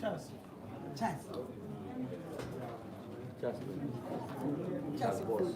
Chance. Boss.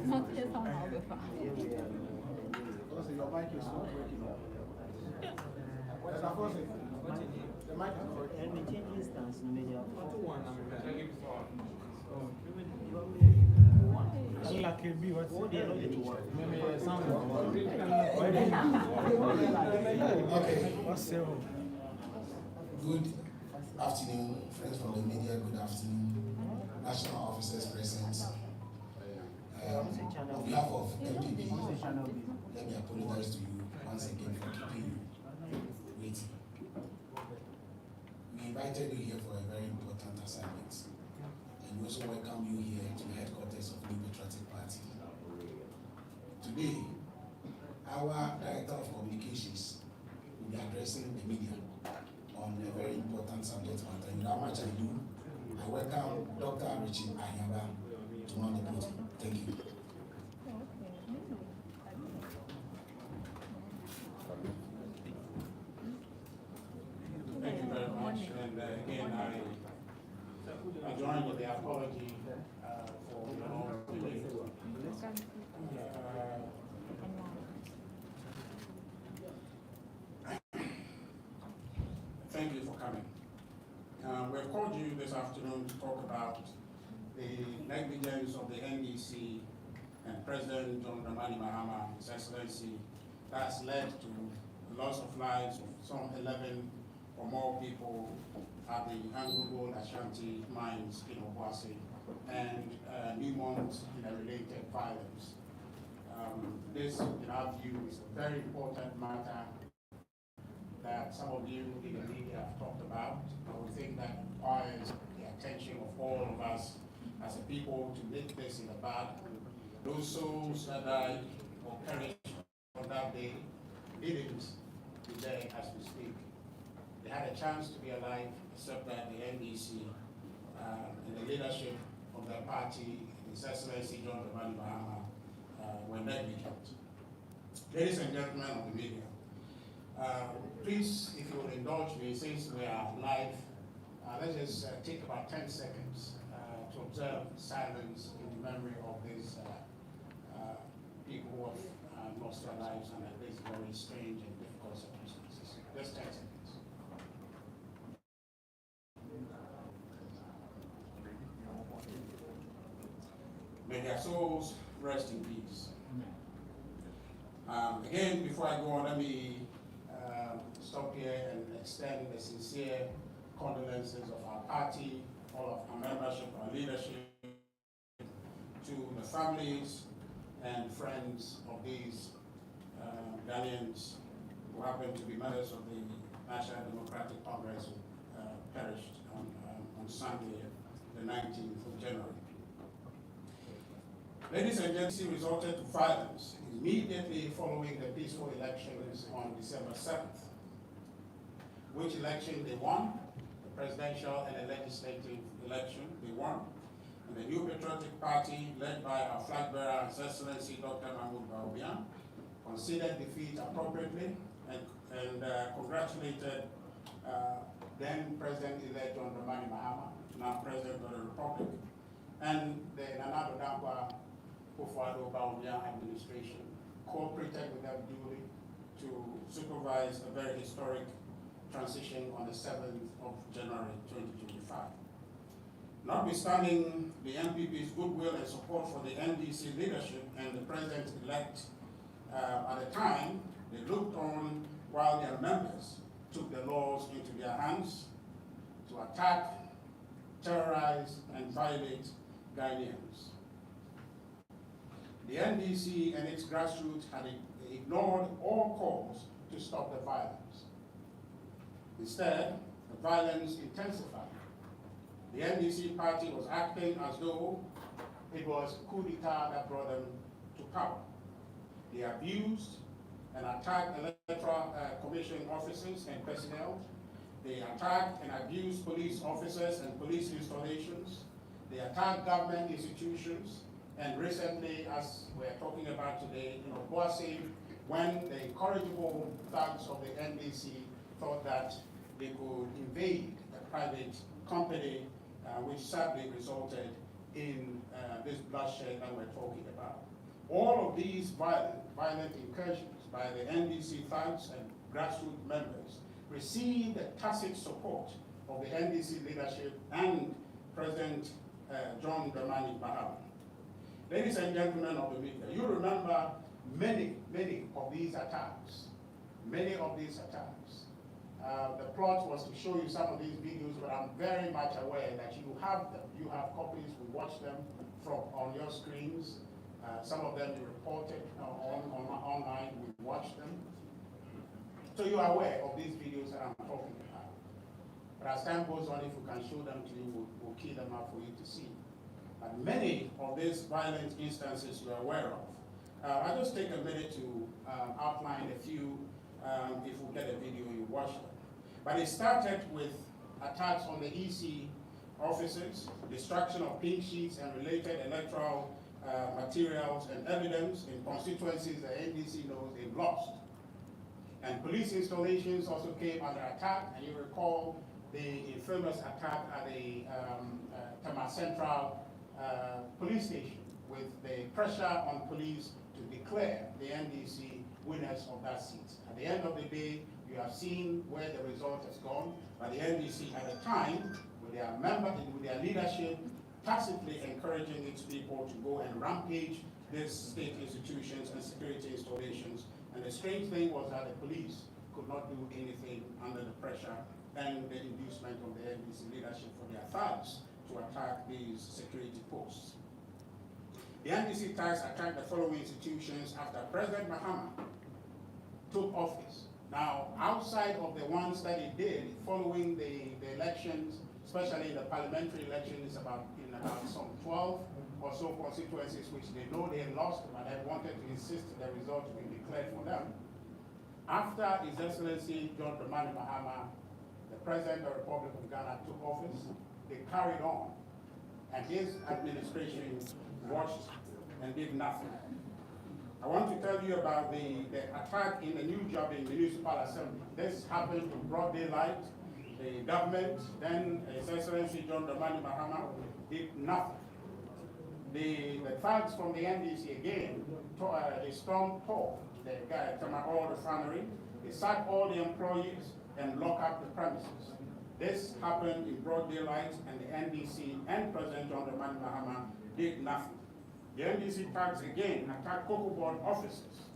Not his own alpha. Also, your mic is not working. The mic is working. And we change instance in media. Good afternoon, friends from the media. Good afternoon, national officers present. On behalf of NPP, let me apologize to you once again for keeping you waiting. We invited you here for a very important assignment, and we also welcome you here to the headquarters addressing the media on a very important subject matter. And how much I do, I welcome Dr. Richard Anyaba to mount the podium. Thank you. Thank you very much. And again, I join with the apology for the long delay. Thank you for coming. We've called you this afternoon to talk about the negligence of the NDC and President John Dramani Mahama, His Excellency, that's led to the loss of lives of some 11 or more people at the Angogo Ashanti mines in Obuasi and Newmont in a related violence. This, in our view, is a very important matter that some of you in the media have talked about, but we think that requires the attention of all of us as a people to make this in the bad. Those souls that died or perished on that day didn't be there as we speak. They had a chance to be alive, except that the NDC and the leadership of their party, His Excellency John Dramani Mahama, were negligent. Ladies and gentlemen of the media, please, if you will indulge me, since we are live, let's just take about 10 seconds to observe silence in the memory of these people who have lost their lives under these very strange and difficult circumstances. Just 10 seconds. May their souls rest in peace. Again, before I go on, let me stop here and extend the sincere condolences of our party, all of our membership, our leadership, to the families and friends of these Ghanaians who happen to be members of the National Democratic Congress who perished on Sunday, the 19th of January. Ladies and gentlemen, resulted to violence immediately following the peaceful elections on December 7th. Which election they won? The presidential and the legislative election they won. And the New Patriotic Party, led by our flag bearer, His Excellency Dr. Mahmoud Bawumia, considered defeat appropriately and congratulated then President-elect John Dramani Mahama, now President of the Republic, and the Nana Dankwa Akufo-Addo Bawumia administration cooperated with them duly to supervise a very historic transition on the 7th of January 2025. Notwithstanding the NPP's goodwill and support for the NDC leadership and the president-elect at the time, they looked on while their members took the laws into their hands to attack, terrorize, and violate Ghanaians. The NDC and its grassroots had ignored all calls to stop the violence. Instead, the violence intensified. The NDC party was acting as though it was coup d'etat that brought them to power. They abused and attacked electoral commission officers and personnel. They attacked and abused police officers and police installations. They attacked government institutions. And recently, as we're talking about today, in Obuasi, when the incorrigible thugs of the NDC thought that they could invade a private company, which sadly resulted in this bloodshed that we're talking about. All of these violent incursions by the NDC thugs and grassroots members received the tacit support of the NDC leadership and President John Dramani Mahama. Ladies and gentlemen of the media, you remember many of these attacks. Many of these attacks. The plot was to show you some of these videos, but I'm very much aware that you have them. You have copies. We watch them on your screens. Some of them you reported online. We watch them. So you are aware of these videos that I'm talking about. But as time goes on, if we can show them to you, we'll key them up for you to see. And many of these violent instances you are aware of. I'll just take a minute to outline a few If we get a video, you watch them. But it started with attacks on the EC offices, destruction of pink sheets and related electoral materials and evidence in constituencies the NDC knows they've lost. And police installations also came under attack, and you recall the infamous attack at the Tama Central police station with the pressure on police to declare the NDC winners of that seat. At the end of the day, you have seen where the result has gone, but the NDC at the time, with their members, with their leadership, tacitly encouraging its people to go and rampage these state institutions and security installations. And the strange thing was that the police could not do anything under the pressure and the inducement of the NDC leadership for their thugs to attack these security posts. The NDC thugs attacked the following institutions after President Mahama took office. Now, outside of the ones that he did following the elections, especially the parliamentary elections, in about some 12 or so constituencies which they know they lost, but they wanted to insist the result to be declared for them. After His Excellency John Dramani Mahama, the President of the Republic of Ghana, took office, they carried on, and his administration watched and did nothing. I want to tell you about the attack in the new job in municipal assembly. This happened in broad daylight. The government, then His Excellency John Dramani Mahama, did nothing. The thugs from the NDC again, they stormed Paul, the guy at Tamahor refinery. They sacked all the employees and locked up the premises. This happened in broad daylight, and the NDC and President John Dramani Mahama did nothing. The NDC thugs again attacked Cocoa Board offices.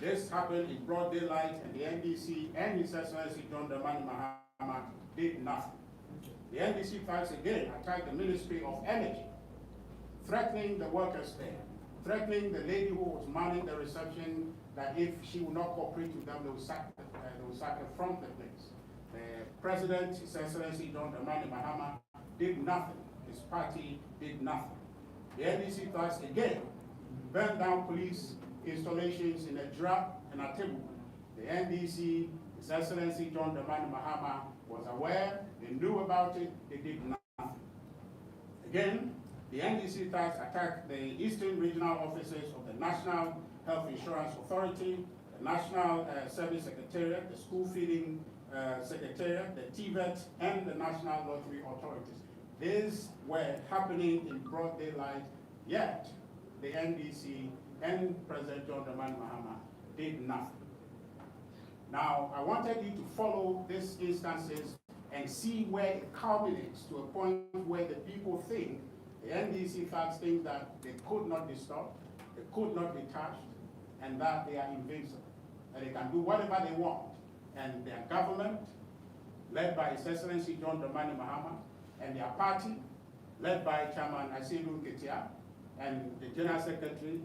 This happened in broad daylight, and the NDC and His Excellency John Dramani Mahama did nothing. The NDC thugs again attacked the Ministry of Energy, threatening the workers there, threatening the lady who was manning the reception that if she would not cooperate with them, they would sack her from the place. The President, His Excellency John Dramani Mahama, did nothing. His party did nothing. The NDC thugs again burned down police installations in Edra and Atebu. The NDC, His Excellency John Dramani Mahama, was aware, they knew about it, they did nothing. Again, the NDC thugs attacked the Eastern Regional Offices of the National Health Insurance Authority, the National Service Secretariat, the School Feeding Secretariat, the TVET, and the National Lottery Authorities. These were happening in broad daylight, yet the NDC and President John Dramani Mahama did nothing. Now, I wanted you to follow these instances and see where it culminates to a point where the people think, the NDC thugs think that they could not be stopped, they could not be touched, and that they are invincible, and they can do whatever they want. And their government, led by His Excellency John Dramani Mahama, and their party, led by Chairman Asidu Ketia, and the General Secretary,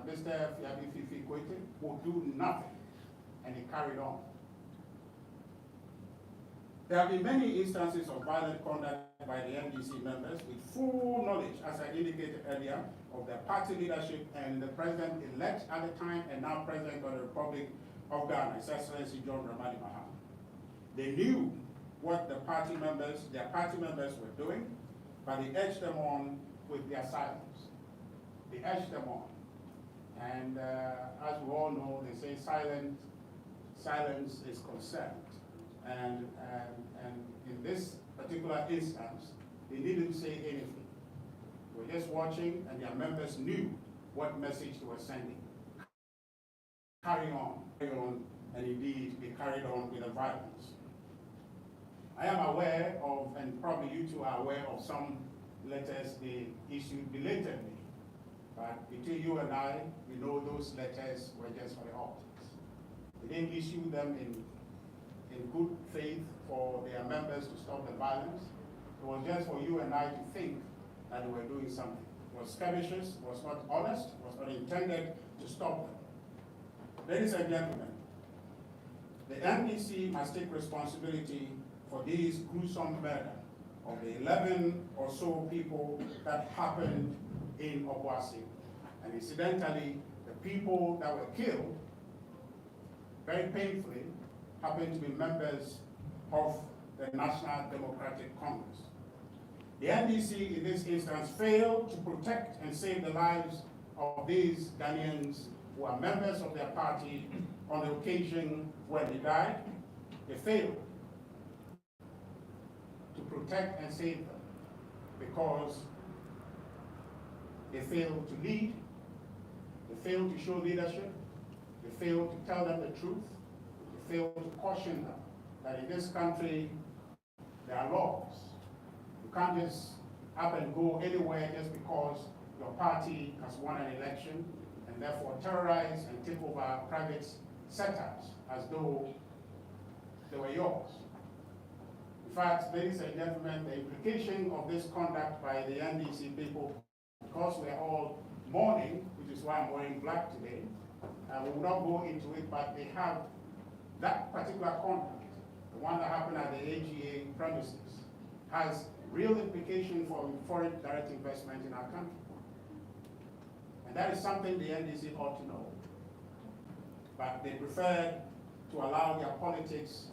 Mr. Fiabi Fifi Kwete, will do nothing, and they carried on. There have been many instances of violent conduct by the NDC members with full knowledge, as I indicated earlier, of their party leadership and the president-elect at the time and now President of the Republic of Ghana, His Excellency John Dramani Mahama. They knew what their party members were doing, but they edged them on with their silence. They edged them on. And as we all know, they say silence is consent. And in this particular instance, they didn't say anything. They were just watching, and their members knew what message they were sending. Carry on, and indeed they carried on with the violence. I am aware of, and probably you two are aware of, some letters they issued belatedly. But between you and I, we know those letters were just for the optics. They didn't issue them in good faith for their members to stop the violence. It was just for you and I to think that they were doing something. It was skirmishes, was not honest, was not intended to stop them. Ladies and gentlemen, the NDC must take responsibility for this gruesome murder of the 11 or so people that happened in Obuasi. And incidentally, the people that were killed very painfully, happen to be members of the National Democratic Congress. The NDC in this instance failed to protect and save the lives of these Ghanaians who are members of their party on the occasion when they died. They failed to protect and save them because they failed to lead, they failed to show leadership, they failed to tell them the truth, they failed to caution them that in this country there are laws. You can't just up and go anywhere just because your party has won an election and therefore terrorize and take over private sectors as though they were yours. In fact, ladies and gentlemen, the implication of this conduct by the NDC people, because we are all mourning, which is why I'm wearing black today, we will not go into it, but they have that particular conduct, the one that happened at the AGA premises, has real implication for foreign direct investment in our country. And that is something the NDC ought to know. But they preferred to allow their politics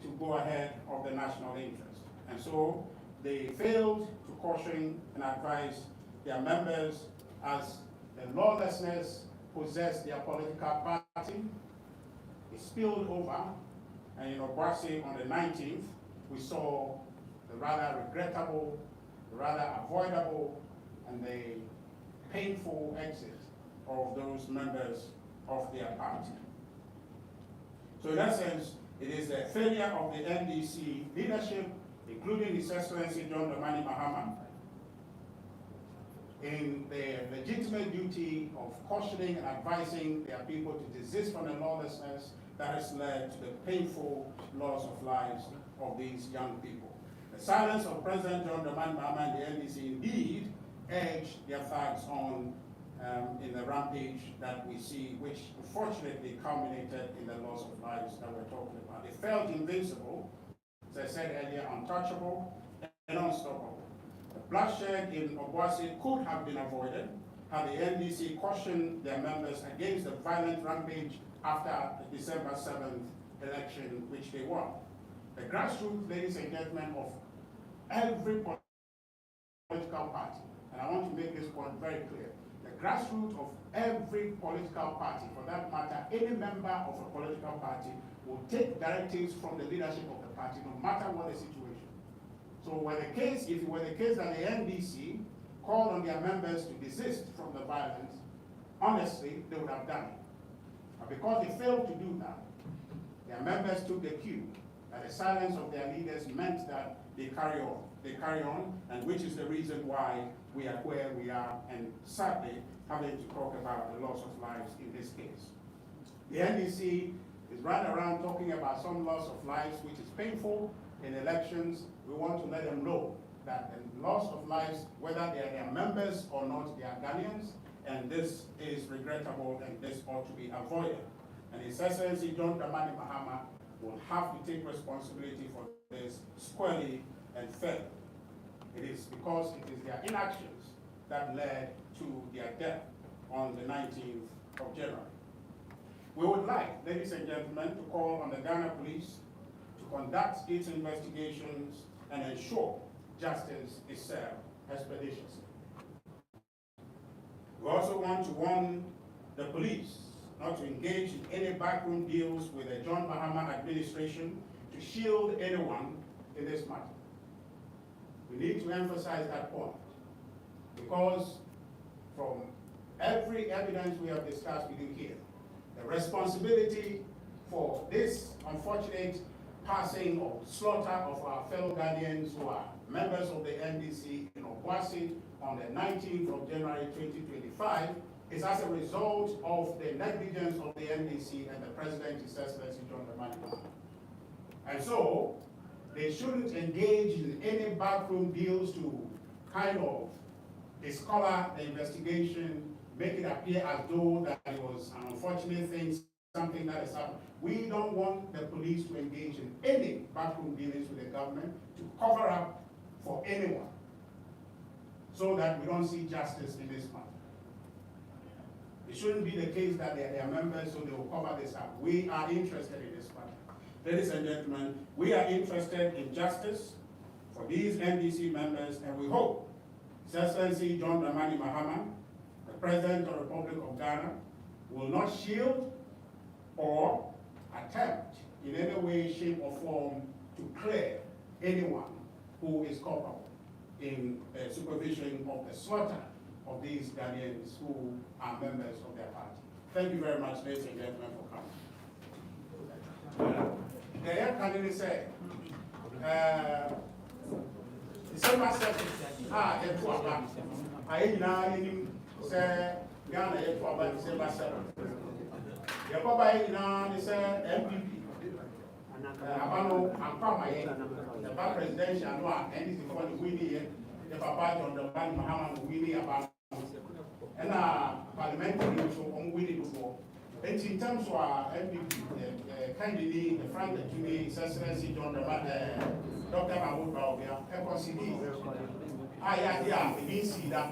to go ahead of the national interest. And so they failed to caution and advise their members as the lawlessness possessed their political party. It spilled over, and in Obuasi on the 19th, we saw the rather regrettable, the rather avoidable, and the painful exit of those members of their party. So in essence, it is a failure of the NDC leadership, including His Excellency John Dramani Mahama, in their legitimate duty of cautioning and advising their people to desist from the lawlessness that has led to the painful loss of lives of these young people. The silence of President John Dramani Mahama and the NDC indeed urged their thugs on in the rampage that we see, which unfortunately culminated in the loss of lives that we're talking about. They felt invincible, as I said earlier, untouchable and unstoppable. The bloodshed in Obuasi could have been avoided had the NDC cautioned their members against the violent rampage after the December 7th election, which they won. The grassroots, ladies and gentlemen, of every political party, and I want to make this point very clear, the grassroots of every political party, for that matter, any member of a political party will take directives from the leadership of the party, no matter what the situation. So if it were the case that the NDC called on their members to desist from the violence, honestly, they would have done it. But because they failed to do that, their members took the cue that the silence of their leaders meant that they carry on. They carry on, and which is the reason why we are where we are, and sadly, having to talk about the loss of lives in this case. The NDC is running around talking about some loss of lives, which is painful. In elections, we want to let them know that the loss of lives, whether they are their members or not, they are Ghanaians, and this is regrettable, and this ought to be avoided. And His Excellency John Dramani Mahama will have to take responsibility for this squarely and fairly. It is because it is their inactions that led to their death on the 19th of January. We would like, ladies and gentlemen, to call on the Ghana Police to conduct its investigations and ensure justice is served expeditiously. We also want to warn the police not to engage in any backroom deals with the John Mahama administration to shield anyone in this matter. We need to emphasize that point because from every evidence we have discussed with you here, the responsibility for this unfortunate passing or slaughter of our fellow Ghanaians who are members of the NDC in Obuasi on the 19th of January 2025 is as a result of the negligence of the NDC and the President, His Excellency John Dramani Mahama. And so, they shouldn't engage in any backroom deals to kind of discolor the investigation, make it appear as though that it was an unfortunate thing, something that has happened. We don't want the police to engage in any backroom dealings with the government to cover up for anyone so that we don't see justice in this matter. It shouldn't be the case that they are members, so they will cover this up. We are interested in this matter. Ladies and gentlemen, we are interested in justice for these NDC members, and we hope His Excellency John Dramani Mahama, the President of the Republic of Ghana, will not shield or attempt in any way, shape, or form to clear anyone who is culpable in supervision of the slaughter of these Ghanaians who are members of their party. Thank you very much, ladies and gentlemen, for coming. The air candidate said, December 2nd, the 2 o'clock. I say Ghana December 7th. The Papa say NPP. Abano Ampama, the Papa presidential, and this is what we need. The Papa John Dramani Mahama we need about. And parliamentary so on winning before. And in terms of NPP, candidate, the front to me, His Excellency John Dramani, Dr. Mahmoud Baobia, FCD. I didn't see that.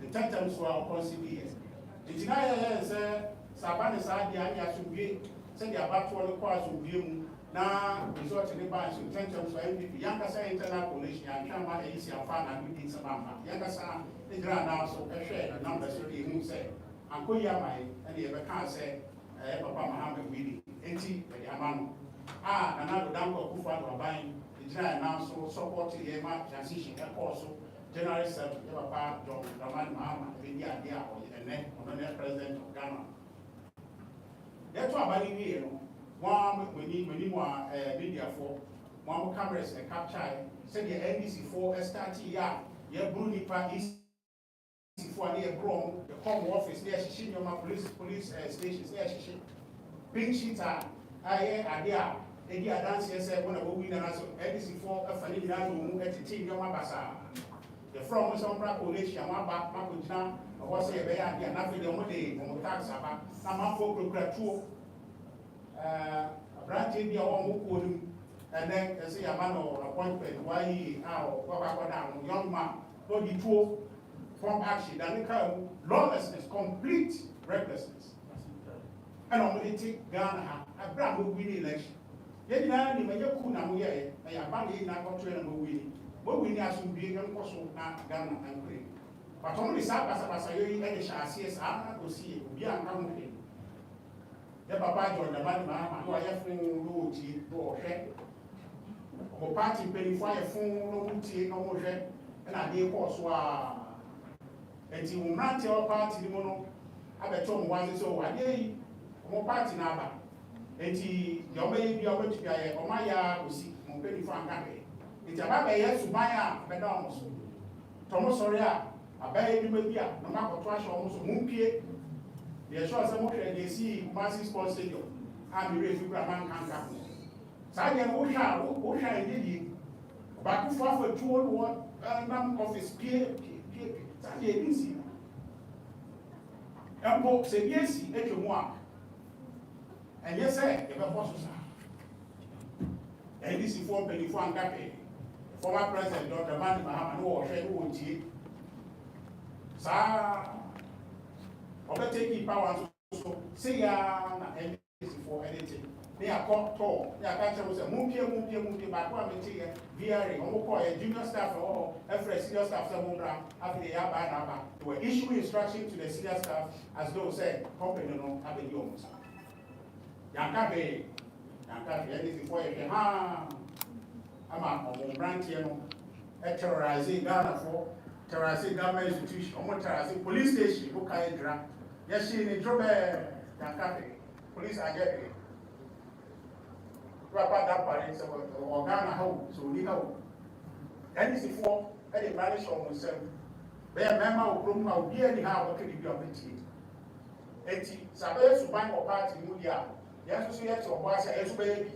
The terms were considered. The Jinaya says, Sabanis Adia should be, said the about 12 course will be now resort to the bank in terms of NPP. Yankasa internal coalition, and Kama AC and Fan and Meeting Samama. Yankasa, the grand now so a share the numbers of the who say, and Koyamai, and the ever can't say, Papa Mohammed Willie, NT, the Amano. Another Danko Kufa were buying the General now so supporting the transition, and also General Secretary Papa John Dramani Mahama, the idea or the next president of Ghana. That's why I believe one we need media for one cameras and capture said the NDC for start here Bruni Party for near Brom, the home office there she police stations there she pink sheeter idea dance yes when I win and NDC for a funny room at the team your mabasa. The from some coalition one back Makujina was a bear and nothing the only on tax about some folk procurator branch in the home and then say a man or appointment why he down young man no the two from action then come lawlessness, complete recklessness. And only take Ghana a brand new winning election. Yet now you may cool now here I abandon in our country and winning. But we need to be young person not Ghana and pray. But only Sabasa any shall see us go see it be uncomfortable. The Papa John Dramani Mahama who are from Luti or Head. Or party penny for a phone, no more head, and I did also. And you will not tell party the mono. I bet Tom was so I did more party number. And he, your baby, your baby, or my yard will see, more penny for a cafe. It's about a yes to buy a Madamos. Thomas Soria, a baby, no matter what, almost a monkey. They are sure some they see massive sports stadium. And the refugee man can't come. Sagan Osha indeed. But for 2 number of his peer. Saturday didn't see. And Pope said, yes, and yes, sir, the boss. And this is for Penny Fangape, former president Dr. Dramani Mahama, or Shehu. Sir, overtaking power to say, and for anything. They are called tall. They are catching us a monkey, but one material, VRA, or a junior staff or every senior staff, after they are bad number, to issue instruction to the senior staff as though say, company no have a young. Yankabe, anything for a I'm a branch here, terrorizing Ghana for terrorizing government institution, or terrorizing police station, who can drag. Yes, she in a job, Yankabe, police are getting. That parents or Ghana home, so we know. That is before any marriage or himself. Where member of Roma will be anyhow, what can you be of it? And Sabbath to buy or party, Mudia, yes, so yet or was a baby.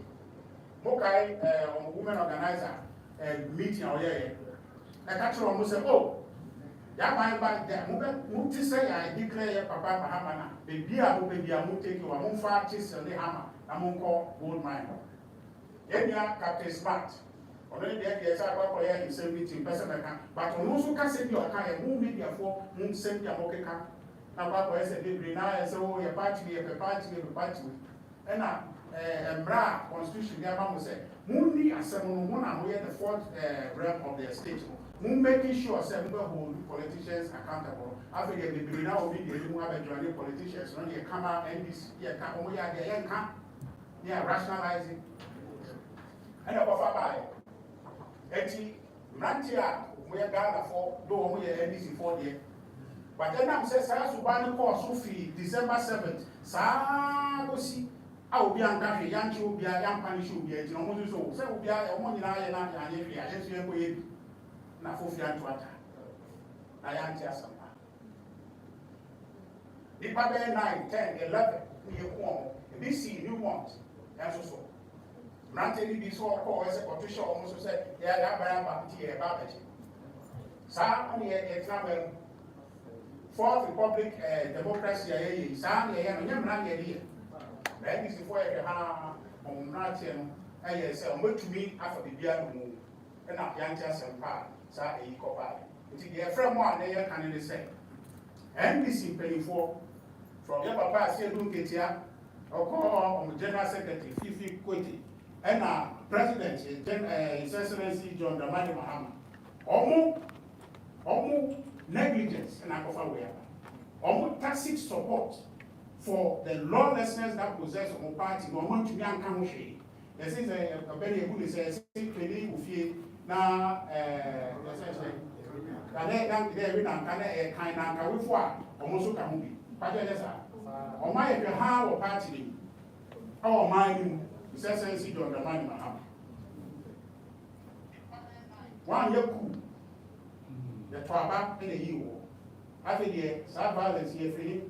Mokai, on woman organizer, and meeting or yeah. I catch her almost say, oh, that my back there, move to say, I declare Papa Mahamana, the beer will be a move take you a moon far chase and the hammer, a moon call gold mine. Enya Captain Smart. Already there is a couple of years in 17 person, but on also can send your kind of media for moon send your mocha. Now, I said, I said, oh, your party, and Bra Constitution, the Abba said, Mundi and Seven Mona, we are the fourth realm of the state. Moon making sure seven hold politicians accountable. After the Brina will be the new politicians, when you come out and this year, we are the young camp, they are rationalizing. And a buffer by Eti, Mantia, we are Ghana for, though we are NDC 4 years. But then I'm saying, Subani course, Sufi, December 7th, Sabosi. I will be uncountry, young should be a young punish should be a no so. So will be a money and I am na for fiat to attack. I am just some. The Pabé 9, 10, 11, this you want, and so. Granted, this all call as a petition almost said, yeah, that by a babbage. Some only a travel. Fourth Republic democracy, some here. That is before I have on Martin, I say, I'm going to be after the beer moon, and not young just and part, so a copy. It's the friend one they can say. NPP paying for from your papa, say, don't get here, or call on the General Secretary, Fifi Kweti, and President, His Excellency John Dramani Mahama. Almost negligence, and I go away. Almost tacit support for the lawlessness that possess our party. No one to be unconscious. There is a very good says, "Penny Ufi na there a kind of before almost come be." Pajasa, or my if you have a party, our mind is essentially on the mind. One year cool. The Twaba in the EU. After the sad violence here free.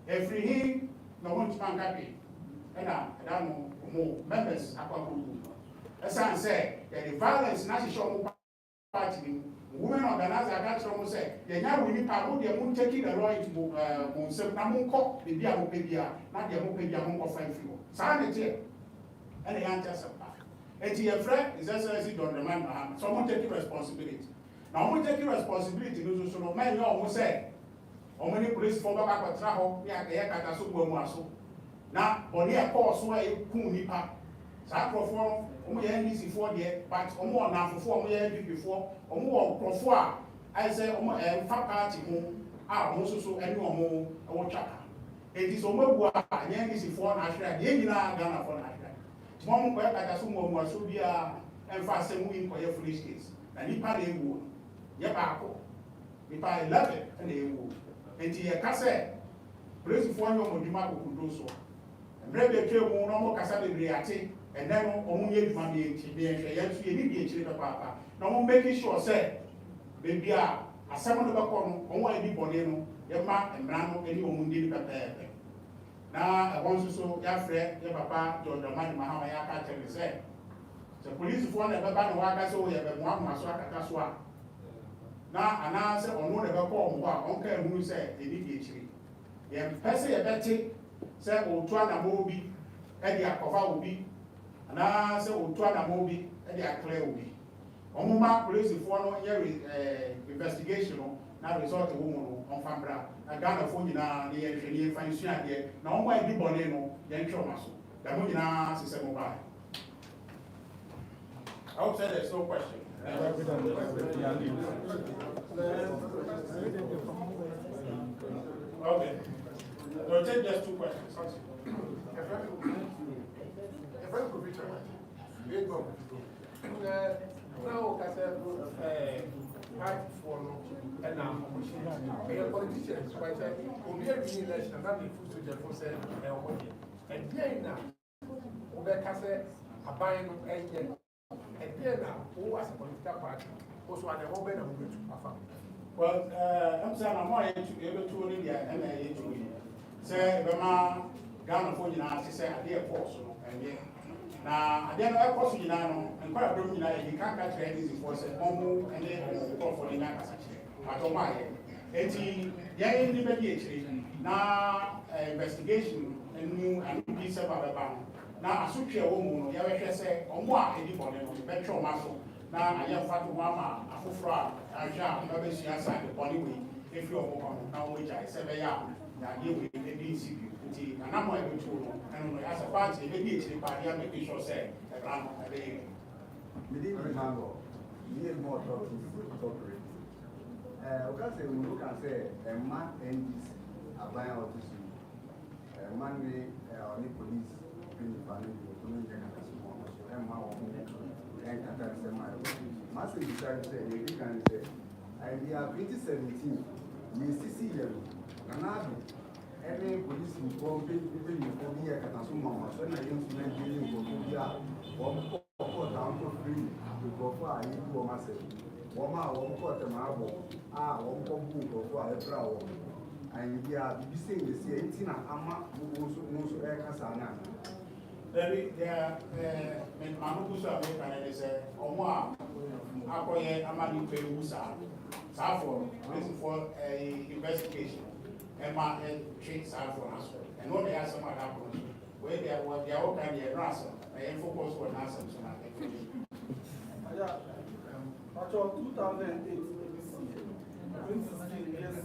Every him, no one to bank happy. And I don't know more members. As I said, that the violence not show party. Women organize a catch from say, the young women are they won't take the law into Monsenamunko, the Diamopedia, not the Mopedia Monko five few. Sanity and the answer some. And your friend is actually don't remember. Someone take responsibility. Now, we take responsibility to so many almost say, or many police for back travel, yeah, the Yakatasu. Now, on the course where you nipa, Sacroform, only NDC 4 years, but more now for 4 years before, or more profoir. I say, a fat party home, also so anyone more or chaka. It is over NDC 4 national, the Ghana for national. Tomorrow, where Katasumo was so be and fast moving for your foolish case. And Nipa they would. Yabako, if I love it, and they will. And the cassette, praise for your Modimako could do so. And maybe a cable no more cassette reacting, and then only money to be a papa. No making sure, say, maybe a summon of a corner, only Bonino, your ma and Brano, any woman did prepare. Now, I want to so, your friend, your papa, John Dramani Mahama, tell me, say. The police for the Baba Waka so we have one Maswaka. Now, and I said, or no, never call Uncle who said, they did the tree. The person a betty said, oh, Tuana Moby, Eddie Akova will be, and I said, oh, Tuana Moby, Eddie Aclay will be. Omuma police for no year investigation, now resort a woman on Fambra, a Ghana phone in the engineer, fine share here. Now, why be Bonino, then Chomaso, the Muna system mobile. I would say there's no question. Okay. We'll take just 2 questions. Now, party for and now, politicians, quite a election, and that food to the process and then now, Obeka a buying of agent. And then now, who was a political party, also at the moment of which well, I'm saying I'm more able to read the MA to say, Rama, Ghana for you, say, I dear force, and now, I didn't have possible, and quite a room, you can't catch anything for say, Homo, and then for the Naka. I told my head. Young immediately, now, investigation, and new and piece of a bank. Now, I should share woman, you say, or more, anybody, petrol muscle. Now, I have fat mama, a full fry, I shall never see outside the body way. if you're on now, which I said, yeah, that you will be CP, and I'm going to, and as a party, maybe it's the party, I'm making sure, say, the ground, We didn't mango. We need more corporate. Okay, we look and say, a man NDC, a buyer of tissue. A man may only police, being family, and Master decided to say, you can say, and we are 2017, we see them, and I every police informed people in Korea, Katasuma, so I used to make Korea, one down for free, to go for a new master. One court a marble, one book for a brow. And we are saying the same thing, Ama, who also Kasana. Very, Manukusa American is a Oma, Akoye, Amani Peusa, Safo, for a investigation, and my treats are for us. And when they have some other happened, where they are what they are all kind of ransom, and focus for ransom. Yeah, after 2008, 2016 years,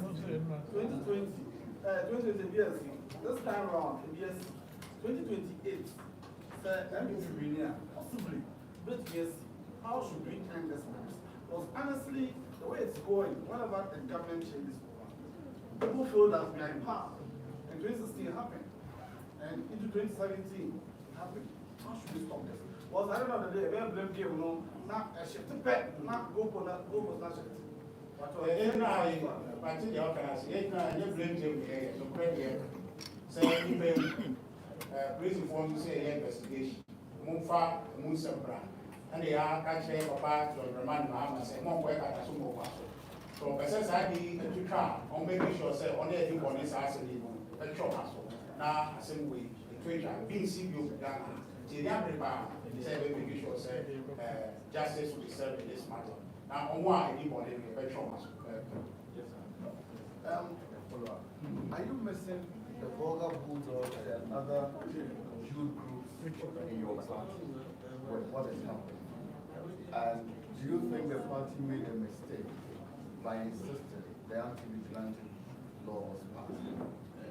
2020, 2020 years, this time around, yes, 2028. MULTIMEDIA, possibly, but yes, how should we end this mess? Because honestly, the way it's going, whenever the government changes, people feel that we are in power. And 2016 happened. And into 2017, it happened. How should we stop this? Because at the end of the day, we have blame game, not a shift back, not go for not shift. But I think the organization, you blame them, so credit, say, prison for you say investigation. Mumfa, Munsabra, and they are catching about to remind Mahama say, Mom, work at a sumo. So, Besses I did to try on making sure, say, on anything on this house and a chop muscle. Now, a same way, the Twitter, being CBO Ghana, the Yabriba, say, making sure, say, justice will be served in this matter. Now, on why anybody a chop muscle. Are you missing the vulgar bulldogs and other youth groups in your party with what is happening? And do you think the party made a mistake by insisting the anti-vigilante law was passed?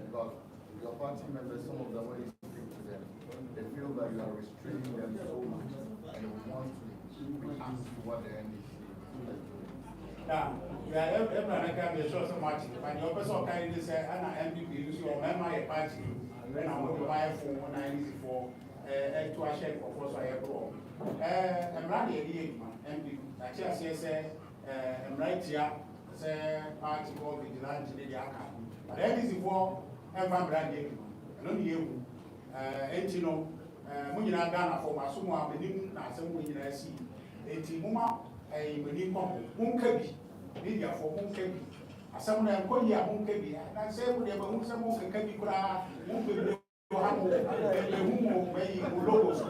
Because your party members, some of them, when you speak to them, they feel that you are restraining them so much and they want to react to what the NDC is doing. Now, we are everyone can be sure so much, but your person can say, I'm an NPP, you or member a party, when I want to buy a phone when I need for to a share for force I have brought. I'm running a year, NPP. I just say, I'm right here, say, party called Vigilante, the Yaka. But that is for everyone branding, and only you, and you know, when you're not Ghana for my sumo, I'm in some way I see. Muma, a minimum, Munkabi, media for Munkabi. As someone I'm calling here, Munkabi, and I say, we have a Musa Munkabi, Munkabi, logos,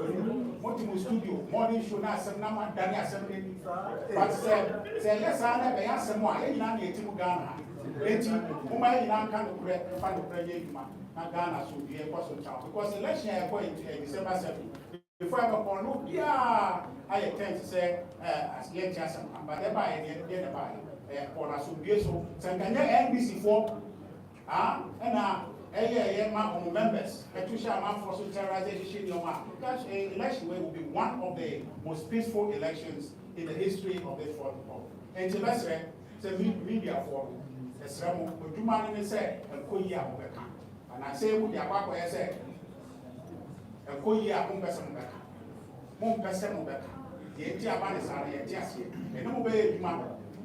Multiple Studio, morning show, not some number, Dania Assembly. But say, yes, I never asked someone, any native Ghana. Whom can't find a president, Ghana should be a person child. Because election I go into December 7th. Before I go on, look, yeah, I intend to say, as yet, just but they buy it, for us to be so. Sanganya NBC for, and my members, to share my force terrorization, because election will be one of the most peaceful elections in the history of this forum. And to let's say, media for the ceremony, but do man say, and Koya, and I say, with the Aqua, I say, and Koya, Person better. The entire man is just here. And no way,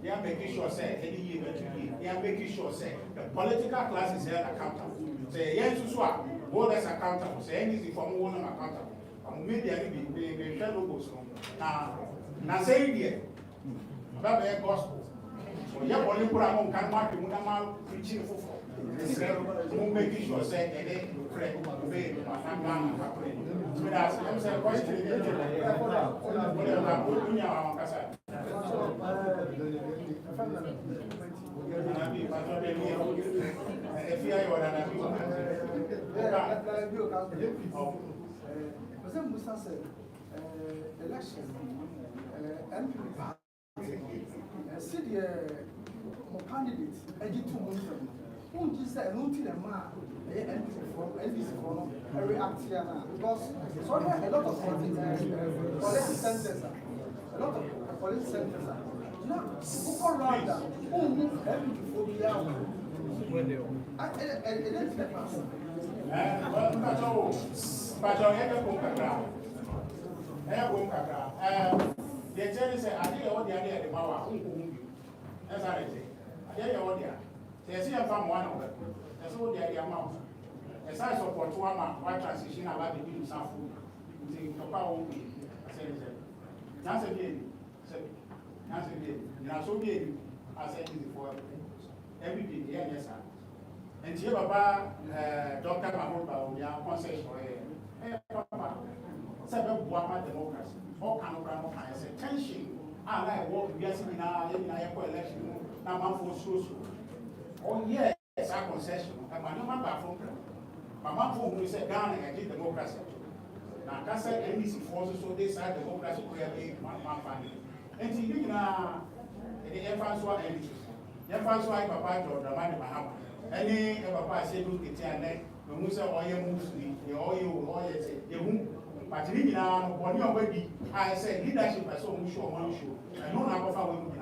they are making sure, say, any year, they are making sure, say, the political class is held accountable. Say, yes, to swap, voters accountable, say, anything from one accountable. And maybe they shall logos. Now, say, dear, about the gospel. So, yeah, only put a monk can mark the Munama preaching for. Won't make sure, say, that they pray, obey, and I'm saying, question. Musa said, election, NPP, candidates, NPP react here now because so there are a lot of police centers, a lot of police centers. Now, who around that? Who move NPP there's a farm one of them. That's all the amount. As I support one man, why transition about the people some food. You think Papa won't be. I said, Nancy again. Nancy again. Now, so be I said it before. Every day, yes, sir. And here, Papa, Dr. Mahmoud, we are concession. Papa, seven Buama democracy. All kind of grammar, I said, tension. I like what we are seeing now in our election. Now, I'm for social. Oh yes, our concession. And my number from my mom who said Ghana and democracy. Now that's NDC forces so they side democracy clearly my family. And you know the Efanso and Efanso I papa to the man Mahama. Any papa say do it and when we say all your moves the all say you who but you know when you already I say leadership as so much one show. And no number for women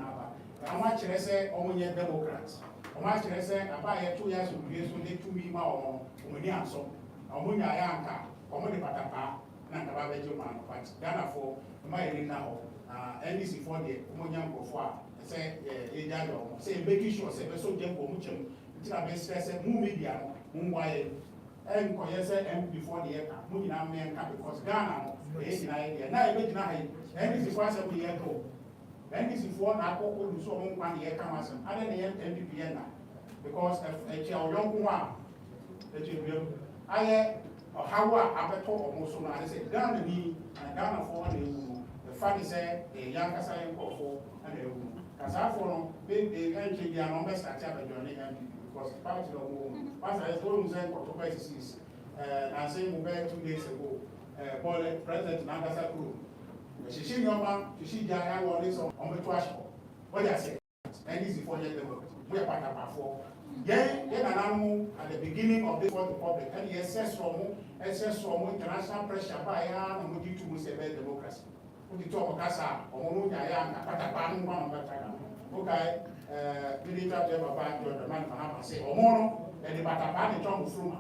I want to say only Democrats. I want to say about 2 years of grace when they 2 weeks more when you answer. I want your anchor, or money patapa, Nankabajo man, but Ghana for my now. NDC for the Monian Bofua, say a say making sure say so jump for Muchum, which are best stress MULTIMEDIA, Mumbai, and Koyasa and before the air, moving our man because Ghana is an idea. Now I make NDC for 7 years ago. NDC for now, so 1 year comes and other than NPP because a young one, I how I better almost so I said Ghana me and Ghana for the funny said a young Casayan for and a Casafo, big entry, the numbers that have a journey because part of the woman. Once I told him that for 2 days, and saying 2 days ago, President Nagasa Crew. She see your man, she Jaya or this on the trash. What I say, and easy for you. We are part of our then an animal at the beginning of this World Republic, and he assessed from international pressure by and would you to say democracy. Would you talk of Casa or Mumuya, Patapan, one of the okay, military to about the man Mahama say, or Mono, and the Patapan and Tom Fruma.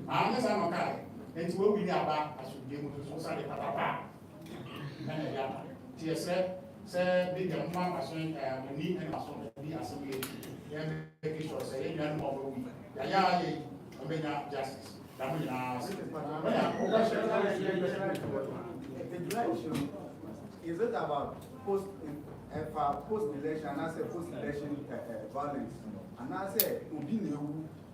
Unless I'm okay, and it will be about as you give to society Patapa. And yeah, say, big young man, we need and also be associated. Making sure say you know we justice. Is it about post election and I say post election violence and I say Ubinu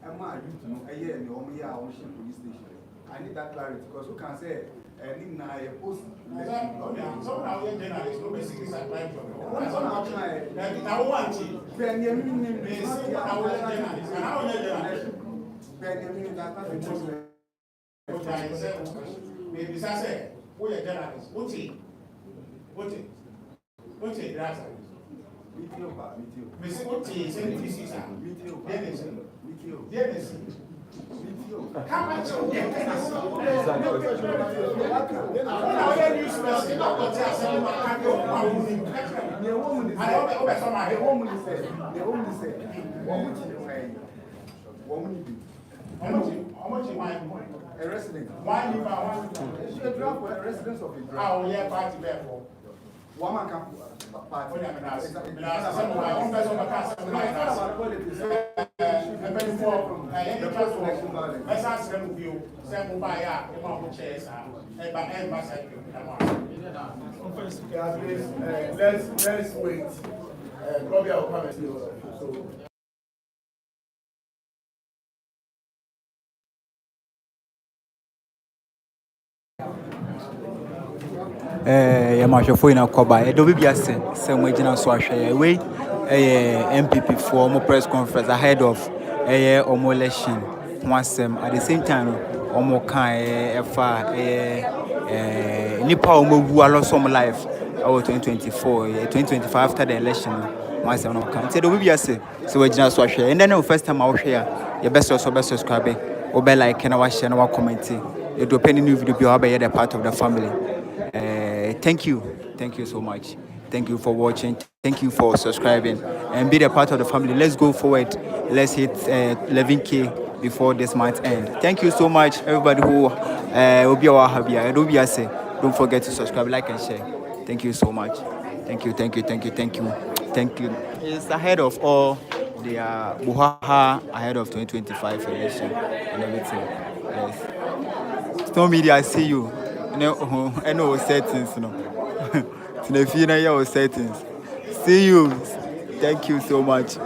am I you a year in the Ocean police station. I need that clarity because who can say post election. So now we are journalists, no basically supply for maybe I say, we are journalists. What's it? Miss Oti is in this season. Dennis. How much you get? A resident. Why you found She draft for a residence of a draft. Oh, yeah, party therefore. Woman can party. Let's ask them with you. Some buy out the mobile chairs. Let's wait. Probably I'll come and see you. Yamashofo ina koba edobi biase se mo gina so ahwe we MPP for mo press conference ahead of omo election wasem at the same time omo kan efa nipa omo wu alosom life 2024 2025 after the election once I'm not counting. The will say so we just watch and then the first time I was here, your best also subscribe, or be like and watch and comment. You do any new video, you be a part of the family. Thank you so much. Thank you for watching. Thank you for subscribing and be a part of the family. Let's go forward. Let's hit 11K before this month end. Thank you so much, everybody who will be our happy. Don't forget to subscribe, like, and share. Thank you so much. Thank you. It's ahead of all the Buhaha ahead of 2025 election and everything. Yes. Storm Media, I see you. I know settings, your settings. See you. Thank you so much.